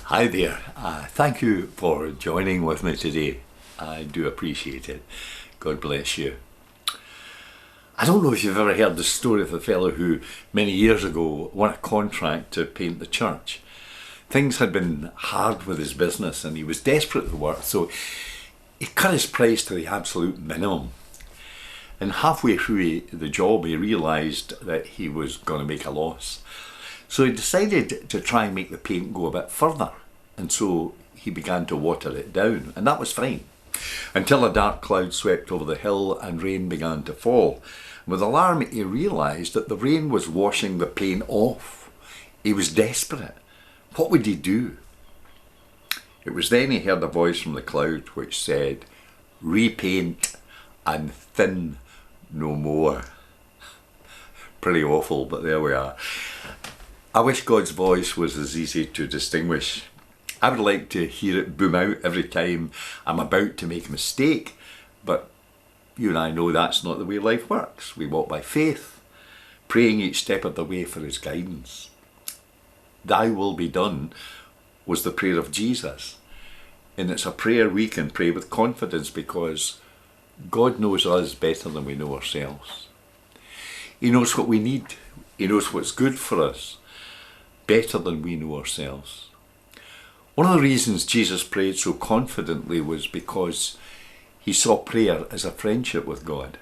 Hi there. Thank you for joining with me today. I do appreciate it. God bless you. I don't know if you've ever heard the story of the fellow who many years ago won a contract to paint the church. Things had been hard with his business and he was desperate for work, so he cut his price to the absolute minimum. And halfway through the job he realised that he was going to make a loss. So he decided to try and make the paint go a bit further, and so he began to water it down, and that was fine, until a dark cloud swept over the hill and rain began to fall. With alarm he realised that the rain was washing the paint off. He was desperate. What would he do? It was then he heard a voice from the cloud which said, "Repaint and thin no more." Pretty awful, but there we are. I wish God's voice was as easy to distinguish. I would like to hear it boom out every time I'm about to make a mistake, but you and I know that's not the way life works. We walk by faith, praying each step of the way for his guidance. "Thy will be done" was the prayer of Jesus, and it's a prayer we can pray with confidence because God knows us better than we know ourselves. He knows what we need. He knows what's good for us better than we know ourselves. One of the reasons Jesus prayed so confidently was because he saw prayer as a friendship with God.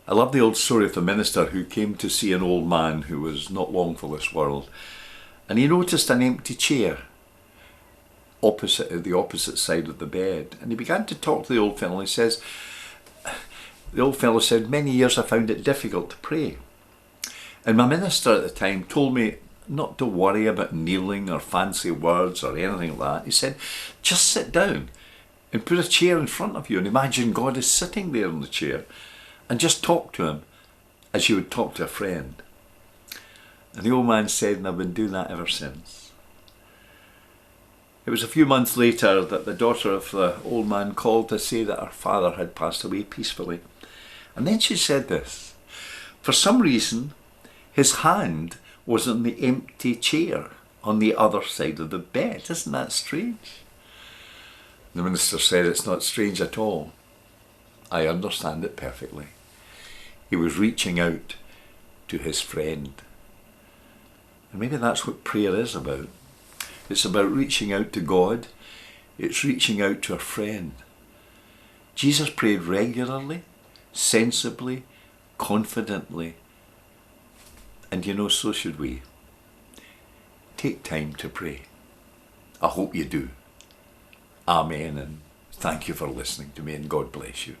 I love the old story of the minister who came to see an old man who was not long for this world, and he noticed an empty chair at the opposite side of the bed, and he began to talk to the old fellow. The old fellow said, "Many years I found it difficult to pray. And my minister at the time told me not to worry about kneeling or fancy words or anything like that. He said, just sit down and put a chair in front of you and imagine God is sitting there in the chair and just talk to him as you would talk to a friend." And the old man said, and I've been doing that ever since. It was a few months later that the daughter of the old man called to say that her father had passed away peacefully. And then she said this: for some reason, his hand was on the empty chair on the other side of the bed. Isn't that strange? The minister said, "It's not strange at all. I understand it perfectly." He was reaching out to his friend. And maybe that's what prayer is about. It's about reaching out to God. It's reaching out to a friend. Jesus prayed regularly, sensibly, confidently. And so should we. Take time to pray. I hope you do. Amen, and thank you for listening to me, and God bless you.